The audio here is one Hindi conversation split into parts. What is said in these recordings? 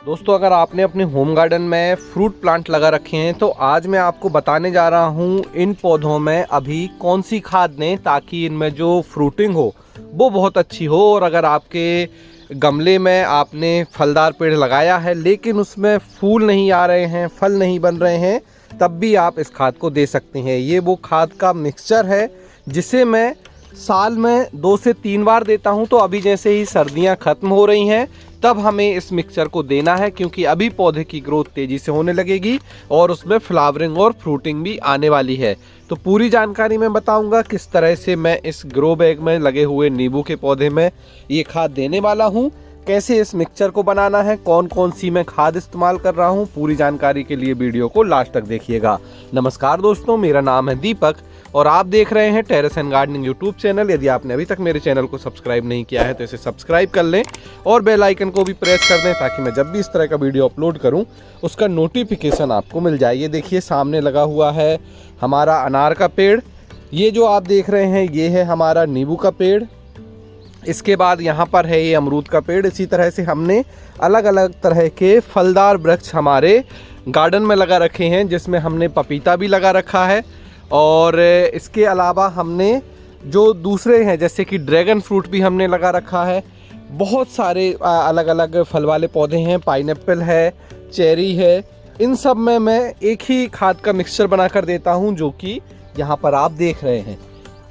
दोस्तों, अगर आपने अपने होम गार्डन में फ्रूट प्लांट लगा रखे हैं तो आज मैं आपको बताने जा रहा हूं इन पौधों में अभी कौन सी खाद दें ताकि इनमें जो फ्रूटिंग हो वो बहुत अच्छी हो। और अगर आपके गमले में आपने फलदार पेड़ लगाया है लेकिन उसमें फूल नहीं आ रहे हैं, फल नहीं बन रहे हैं, तब भी आप इस खाद को दे सकते हैं। ये वो खाद का मिक्सचर है जिसे मैं साल में 2 से 3 बार देता हूं। तो अभी जैसे ही सर्दियां खत्म हो रही हैं तब हमें इस मिक्सचर को देना है, क्योंकि अभी पौधे की ग्रोथ तेजी से होने लगेगी और उसमें फ्लावरिंग और फ्रूटिंग भी आने वाली है। तो पूरी जानकारी मैं बताऊंगा किस तरह से मैं इस ग्रो बैग में लगे हुए नींबू के पौधे में ये खाद देने वाला हूं, कैसे इस मिक्सचर को बनाना है, कौन कौन सी मैं खाद इस्तेमाल कर रहा हूं। पूरी जानकारी के लिए वीडियो को लास्ट तक देखिएगा। नमस्कार दोस्तों, मेरा नाम है दीपक और आप देख रहे हैं terrace and gardening YouTube channel. यदि आपने अभी तक मेरे चैनल को सब्सक्राइब नहीं किया है तो इसे सब्सक्राइब कर लें और बेल आइकन को भी प्रेस कर दें ताकि मैं जब भी इस तरह का वीडियो अपलोड करूं उसका नोटिफिकेशन आपको मिल जाए। ये देखिए सामने लगा हुआ है हमारा अनार का पेड़। ये जो आप देख रहे हैं ये है हमारा नींबू का पेड़। इसके बाद यहाँ पर है ये अमरूद का पेड़। इसी तरह से हमने अलग अलग तरह के फलदार वृक्ष हमारे गार्डन में लगा रखे हैं, जिसमें हमने पपीता भी लगा रखा है और इसके अलावा हमने जो दूसरे हैं जैसे कि ड्रैगन फ्रूट भी हमने लगा रखा है। बहुत सारे अलग अलग फल वाले पौधे हैं, पाइनएप्पल है, चेरी है। इन सब में मैं एक ही खाद का मिक्सचर बनाकर देता हूं जो कि यहाँ पर आप देख रहे हैं।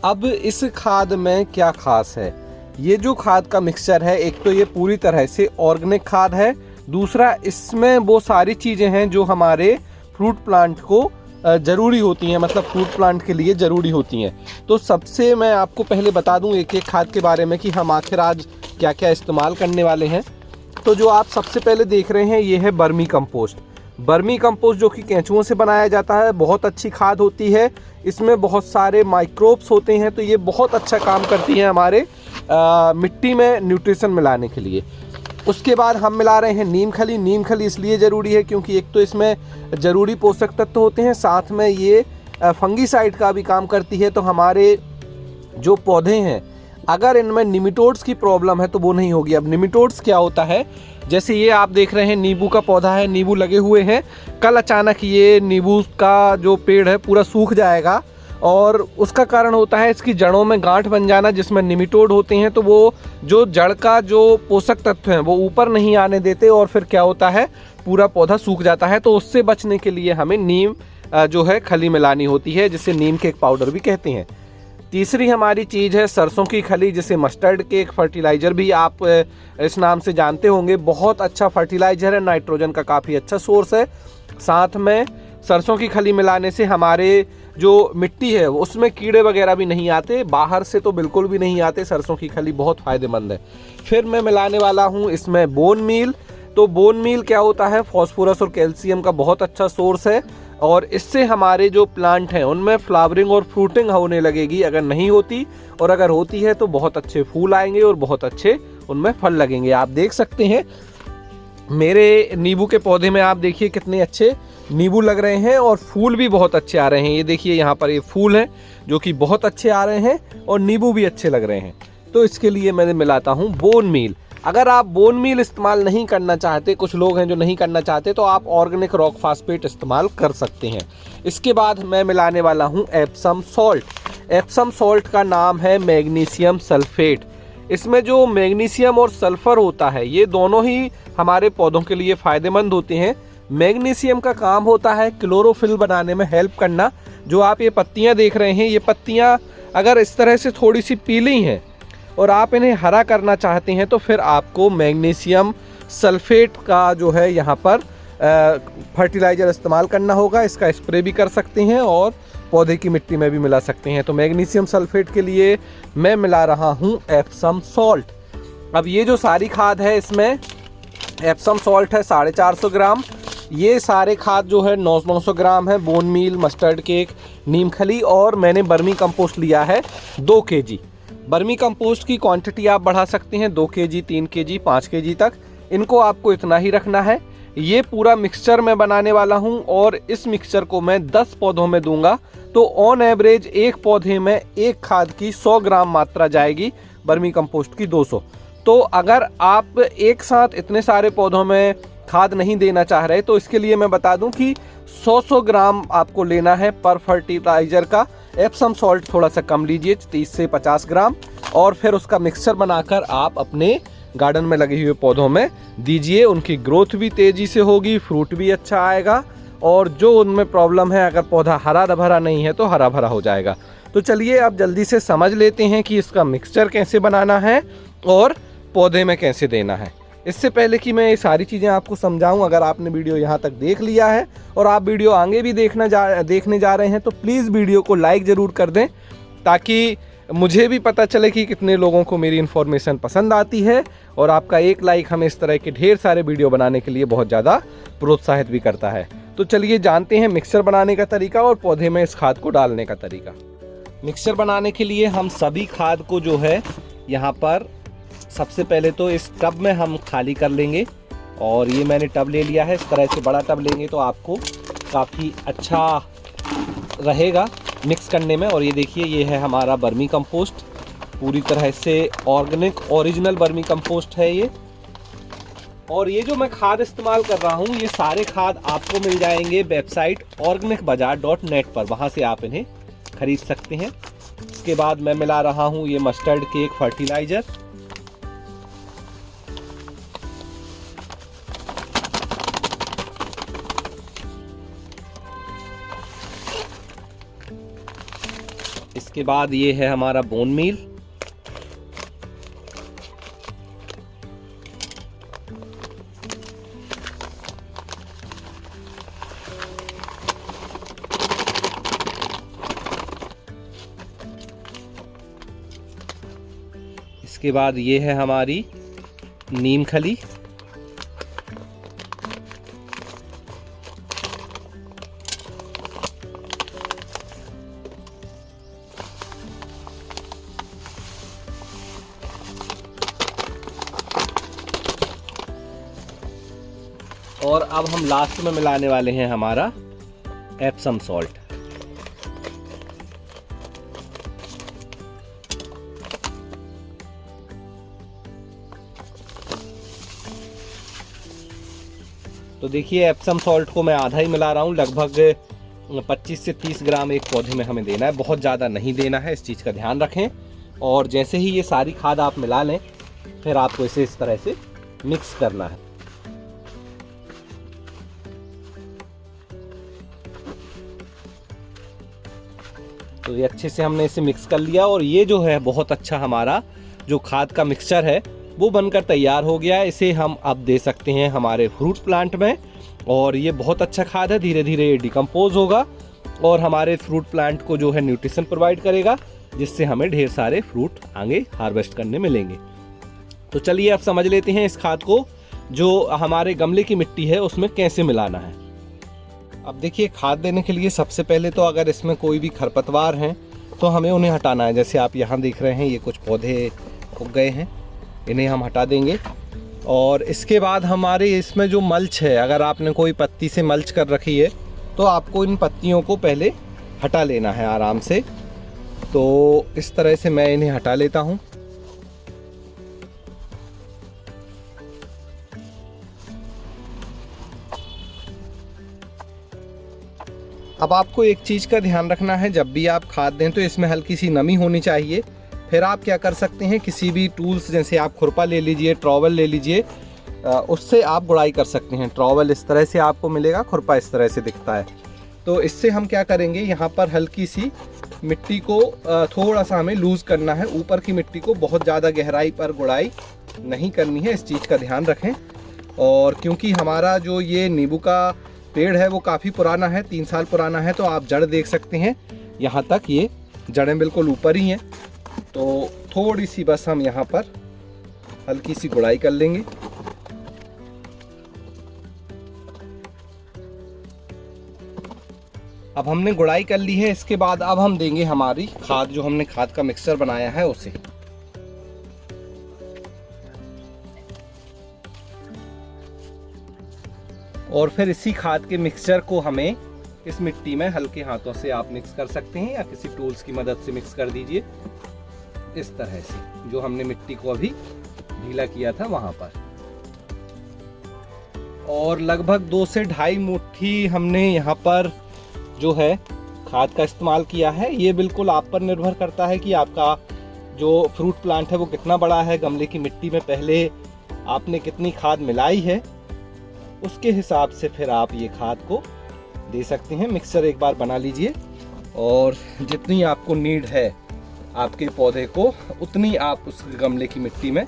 अब इस खाद में क्या खास है, ये जो खाद का मिक्सचर है, एक तो ये पूरी तरह से ऑर्गेनिक खाद है, दूसरा इसमें वो सारी चीज़ें हैं जो हमारे फ्रूट प्लांट को ज़रूरी होती हैं, मतलब फ्रूट प्लांट के लिए ज़रूरी होती हैं। तो सबसे मैं आपको पहले बता दूं एक एक खाद के बारे में कि हम आखिर आज क्या क्या इस्तेमाल करने वाले हैं। तो जो आप सबसे पहले देख रहे हैं ये है बर्मी कंपोस्ट। बर्मी कंपोस्ट जो कि केंचुओं से बनाया जाता है, बहुत अच्छी खाद होती है। इसमें बहुत सारे माइक्रोब्स होते हैं तो ये बहुत अच्छा काम करती है हमारे मिट्टी में न्यूट्रिशन मिलाने के लिए। उसके बाद हम मिला रहे हैं नीम खली। नीम खली इसलिए ज़रूरी है क्योंकि एक तो इसमें ज़रूरी पोषक तत्व होते हैं, साथ में ये फंगीसाइड का भी काम करती है। तो हमारे जो पौधे हैं अगर इनमें निमेटोड्स की प्रॉब्लम है तो वो नहीं होगी। अब निमेटोड्स क्या होता है, जैसे ये आप देख रहे हैं नींबू का पौधा है, नींबू लगे हुए हैं, कल अचानक ये नींबू का जो पेड़ है पूरा सूख जाएगा और उसका कारण होता है इसकी जड़ों में गांठ बन जाना जिसमें निमेटोड होते हैं। तो वो जो जड़ का जो पोषक तत्व हैं वो ऊपर नहीं आने देते और फिर क्या होता है पूरा पौधा सूख जाता है। तो उससे बचने के लिए हमें नीम जो है खली मिलानी होती है, जिसे नीम केक पाउडर भी कहते हैं। तीसरी हमारी चीज़ है सरसों की खली, जिसे मस्टर्ड केक फर्टिलाइज़र भी आप इस नाम से जानते होंगे। बहुत अच्छा फर्टिलाइज़र है, नाइट्रोजन का काफ़ी अच्छा सोर्स है। साथ में सरसों की खली मिलाने से हमारे जो मिट्टी है उसमें कीड़े वगैरह भी नहीं आते, बाहर से तो बिल्कुल भी नहीं आते। सरसों की खली बहुत फ़ायदेमंद है। फिर मैं मिलाने वाला हूँ इसमें बोन मील। तो बोन मील क्या होता है, फॉस्फोरस और कैल्शियम का बहुत अच्छा सोर्स है और इससे हमारे जो प्लांट हैं उनमें फ्लावरिंग और फ्रूटिंग होने लगेगी। अगर नहीं होती और अगर होती है तो बहुत अच्छे फूल आएंगे और बहुत अच्छे उनमें फल लगेंगे। आप देख सकते हैं मेरे नींबू के पौधे में, आप देखिए कितने अच्छे नींबू लग रहे हैं और फूल भी बहुत अच्छे आ रहे हैं। ये देखिए यहाँ पर ये फूल हैं जो कि बहुत अच्छे आ रहे हैं और नींबू भी अच्छे लग रहे हैं। तो इसके लिए मैं मिलाता हूँ बोन मील। अगर आप बोन मील इस्तेमाल नहीं करना चाहते, कुछ लोग हैं जो नहीं करना चाहते, तो आप ऑर्गेनिक रॉक फास्फेट इस्तेमाल कर सकते हैं। इसके बाद मैं मिलाने वाला हूँ एप्सम सॉल्ट। एप्सम सॉल्ट का नाम है मैग्नीशियम सल्फेट। इसमें जो मैग्नीशियम और सल्फर होता है ये दोनों ही हमारे पौधों के लिए फ़ायदेमंद होते हैं। मैग्नीशियम का काम होता है क्लोरोफिल बनाने में हेल्प करना। जो आप ये पत्तियां देख रहे हैं, ये पत्तियां अगर इस तरह से थोड़ी सी पीली हैं और आप इन्हें हरा करना चाहते हैं तो फिर आपको मैग्नीशियम सल्फेट का जो है यहाँ पर फर्टिलाइज़र इस्तेमाल करना होगा। इसका स्प्रे भी कर सकते हैं और पौधे की मिट्टी में भी मिला सकते हैं। तो मैग्नीशियम सल्फेट के लिए मैं मिला रहा हूँ एप्सम सॉल्ट। अब ये जो सारी खाद है इसमें एप्सम सॉल्ट है 450 ग्राम। ये सारे खाद जो है 900 ग्राम है। बोन मील, मस्टर्ड केक, नीम खली और मैंने बर्मी कंपोस्ट लिया है 2 kg। बर्मी कंपोस्ट की क्वांटिटी आप बढ़ा सकते हैं 2 kg, 3 kg, 5 kg तक। इनको आपको इतना ही रखना है। ये पूरा मिक्सचर मैं बनाने वाला हूँ और इस मिक्सचर को मैं 10 पौधों में दूंगा। तो ऑन एवरेज एक पौधे में एक खाद की 100 ग्राम मात्रा जाएगी, बर्मी कंपोस्ट की 200। तो अगर आप एक साथ इतने सारे पौधों में खाद नहीं देना चाह रहे, तो इसके लिए मैं बता दूं कि 100 ग्राम आपको लेना है पर फर्टिलाइजर का। एप्सम सॉल्ट थोड़ा सा कम लीजिए, 30 से 50 ग्राम, और फिर उसका मिक्सचर बनाकर आप अपने गार्डन में लगे हुए पौधों में दीजिए। उनकी ग्रोथ भी तेज़ी से होगी, फ्रूट भी अच्छा आएगा, और जो उनमें प्रॉब्लम है, अगर पौधा हरा भरा नहीं है तो हरा भरा हो जाएगा। तो चलिए अब जल्दी से समझ लेते हैं कि इसका मिक्सचर कैसे बनाना है और पौधे में कैसे देना है। इससे पहले कि मैं ये सारी चीज़ें आपको समझाऊं, अगर आपने वीडियो यहाँ तक देख लिया है और आप वीडियो आगे भी देखने जा रहे हैं, तो प्लीज़ वीडियो को लाइक ज़रूर कर दें, ताकि मुझे भी पता चले कि कितने लोगों को मेरी इन्फॉर्मेशन पसंद आती है। और आपका एक लाइक हमें इस तरह के ढेर सारे वीडियो बनाने के लिए बहुत ज़्यादा प्रोत्साहित भी करता है। तो चलिए जानते हैं मिक्सचर बनाने का तरीका और पौधे में इस खाद को डालने का तरीका। मिक्सचर बनाने के लिए हम सभी खाद को जो है यहाँ पर सबसे पहले तो इस टब में हम खाली कर लेंगे। और ये मैंने टब ले लिया है, इस तरह से बड़ा टब लेंगे तो आपको काफ़ी अच्छा रहेगा मिक्स करने में। और ये देखिए, ये है हमारा वर्मी कंपोस्ट, पूरी तरह से ऑर्गेनिक ओरिजिनल वर्मी कंपोस्ट है ये। और ये जो मैं खाद इस्तेमाल कर रहा हूँ, ये सारे खाद आपको मिल जाएंगे वेबसाइट organicbazaar.net पर, वहाँ से आप इन्हें खरीद सकते हैं। इसके बाद मैं मिला रहा हूँ ये मस्टर्ड केक फर्टिलाइजर, इसके बाद ये है हमारा बोन मील, इसके बाद ये है हमारी नीम खली, और अब हम लास्ट में मिलाने वाले हैं हमारा एप्सम सॉल्ट। तो देखिए, एप्सम सॉल्ट को मैं आधा ही मिला रहा हूँ, लगभग 25 से 30 ग्राम एक पौधे में हमें देना है, बहुत ज़्यादा नहीं देना है, इस चीज़ का ध्यान रखें। और जैसे ही ये सारी खाद आप मिला लें, फिर आपको इसे इस तरह से मिक्स करना है। तो ये अच्छे से हमने इसे मिक्स कर लिया, और ये जो है बहुत अच्छा हमारा जो खाद का मिक्सचर है वो बनकर तैयार हो गया है। इसे हम अब दे सकते हैं हमारे फ्रूट प्लांट में, और ये बहुत अच्छा खाद है, धीरे धीरे ये डिकम्पोज होगा और हमारे फ्रूट प्लांट को जो है न्यूट्रिशन प्रोवाइड करेगा, जिससे हमें ढेर सारे फ्रूट आगे हार्वेस्ट करने मिलेंगे। तो चलिए अब समझ लेते हैं इस खाद को जो हमारे गमले की मिट्टी है उसमें कैसे मिलाना है। अब देखिए, खाद देने के लिए सबसे पहले तो अगर इसमें कोई भी खरपतवार हैं तो हमें उन्हें हटाना है। जैसे आप यहाँ देख रहे हैं, ये कुछ पौधे उग गए हैं, इन्हें हम हटा देंगे। और इसके बाद हमारे इसमें जो मल्च है, अगर आपने कोई पत्ती से मल्च कर रखी है तो आपको इन पत्तियों को पहले हटा लेना है आराम से। तो इस तरह से मैं इन्हें हटा लेता हूँ। अब आपको एक चीज़ का ध्यान रखना है, जब भी आप खाद दें तो इसमें हल्की सी नमी होनी चाहिए। फिर आप क्या कर सकते हैं, किसी भी टूल्स, जैसे आप खुरपा ले लीजिए, ट्रॉवल ले लीजिए, उससे आप गुड़ाई कर सकते हैं। ट्रॉवल इस तरह से आपको मिलेगा, खुरपा इस तरह से दिखता है। तो इससे हम क्या करेंगे, यहाँ पर हल्की सी मिट्टी को थोड़ा सा हमें लूज़ करना है। ऊपर की मिट्टी को बहुत ज़्यादा गहराई पर गुड़ाई नहीं करनी है, इस चीज़ का ध्यान रखें। और क्योंकि हमारा जो ये नींबू का पेड़ है वो काफ़ी पुराना है, 3 साल पुराना है, तो आप जड़ देख सकते हैं, यहाँ तक ये जड़ें बिल्कुल ऊपर ही हैं। तो थोड़ी सी बस हम यहाँ पर हल्की सी गुड़ाई कर लेंगे। अब हमने गुड़ाई कर ली है। इसके बाद अब हम देंगे हमारी खाद, जो हमने खाद का मिक्सचर बनाया है उसे। और फिर इसी खाद के मिक्सचर को हमें इस मिट्टी में हल्के हाथों से आप मिक्स कर सकते हैं, या किसी टूल्स की मदद से मिक्स कर दीजिए, इस तरह से, जो हमने मिट्टी को अभी ढीला किया था वहां पर। और लगभग 2 से ढाई मुट्ठी हमने यहाँ पर जो है खाद का इस्तेमाल किया है। ये बिल्कुल आप पर निर्भर करता है कि आपका जो फ्रूट प्लांट है वो कितना बड़ा है, गमले की मिट्टी में पहले आपने कितनी खाद मिलाई है, उसके हिसाब से फिर आप ये खाद को दे सकते हैं। मिक्सचर एक बार बना लीजिए और जितनी आपको नीड है आपके पौधे को, उतनी आप उस गमले की मिट्टी में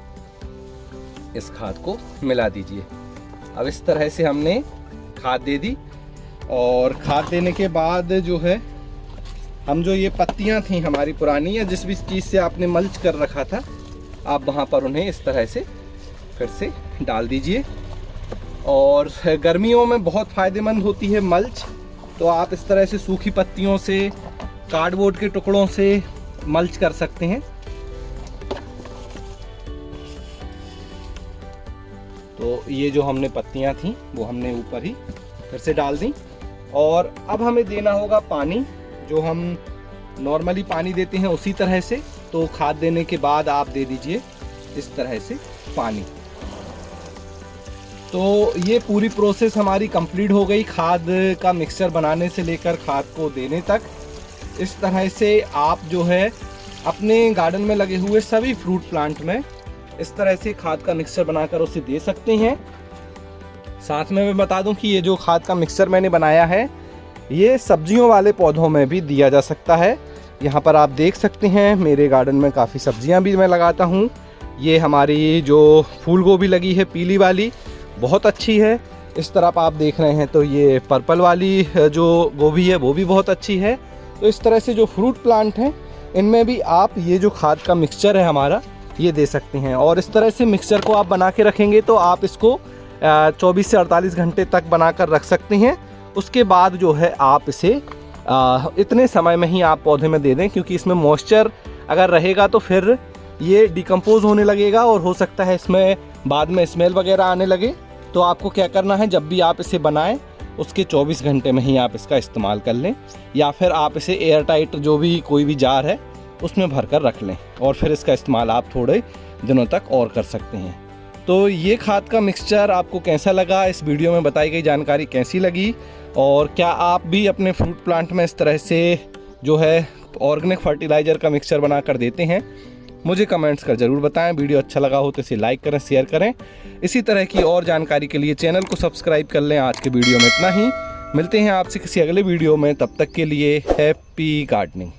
इस खाद को मिला दीजिए। अब इस तरह से हमने खाद दे दी और खाद देने के बाद जो है हम जो ये पत्तियां थी हमारी पुरानी या जिस भी चीज़ से आपने मल्च कर रखा था, आप वहाँ पर उन्हें इस तरह से फिर से डाल दीजिए। और गर्मियों में बहुत फ़ायदेमंद होती है मल्च, तो आप इस तरह से सूखी पत्तियों से, कार्डबोर्ड के टुकड़ों से मल्च कर सकते हैं। तो ये जो हमने पत्तियां थी वो हमने ऊपर ही फिर से डाल दी। और अब हमें देना होगा पानी, जो हम नॉर्मली पानी देते हैं उसी तरह से। तो खाद देने के बाद आप दे दीजिए इस तरह से पानी। तो ये पूरी प्रोसेस हमारी कंप्लीट हो गई, खाद का मिक्सचर बनाने से लेकर खाद को देने तक। इस तरह से आप जो है अपने गार्डन में लगे हुए सभी फ्रूट प्लांट में इस तरह से खाद का मिक्सचर बनाकर उसे दे सकते हैं। साथ में मैं बता दूं कि ये जो खाद का मिक्सचर मैंने बनाया है ये सब्जियों वाले पौधों में भी दिया जा सकता है। यहाँ पर आप देख सकते हैं मेरे गार्डन में काफ़ी सब्जियाँ भी मैं लगाता हूँ। ये हमारी जो फूल गोभी लगी है पीली वाली, बहुत अच्छी है। इस तरफ आप देख रहे हैं तो ये पर्पल वाली जो गोभी है वो भी बहुत अच्छी है। तो इस तरह से जो फ्रूट प्लांट हैं इनमें भी आप ये जो खाद का मिक्सचर है हमारा ये दे सकते हैं। और इस तरह से मिक्सचर को आप बना के रखेंगे तो आप इसको 24 से 48 घंटे तक बनाकर रख सकते हैं। उसके बाद जो है आप इसे इतने समय में ही आप पौधे में दे दें, क्योंकि इसमें मॉइस्चर अगर रहेगा तो फिर ये डिकम्पोज होने लगेगा और हो सकता है इसमें बाद में स्मेल वगैरह आने लगे। तो आपको क्या करना है, जब भी आप इसे बनाएं उसके 24 घंटे में ही आप इसका इस्तेमाल कर लें, या फिर आप इसे एयर टाइट जो भी कोई भी जार है उसमें भर कर रख लें और फिर इसका इस्तेमाल आप थोड़े दिनों तक और कर सकते हैं। तो ये खाद का मिक्सचर आपको कैसा लगा, इस वीडियो में बताई गई जानकारी कैसी लगी, और क्या आप भी अपने फ्रूट प्लांट में इस तरह से जो है ऑर्गेनिक फर्टिलाइज़र का मिक्सचर बना कर देते हैं, मुझे कमेंट्स कर ज़रूर बताएं। वीडियो अच्छा लगा हो तो इसे लाइक करें, शेयर करें। इसी तरह की और जानकारी के लिए चैनल को सब्सक्राइब कर लें। आज के वीडियो में इतना ही, मिलते हैं आपसे किसी अगले वीडियो में, तब तक के लिए हैप्पी गार्डनिंग।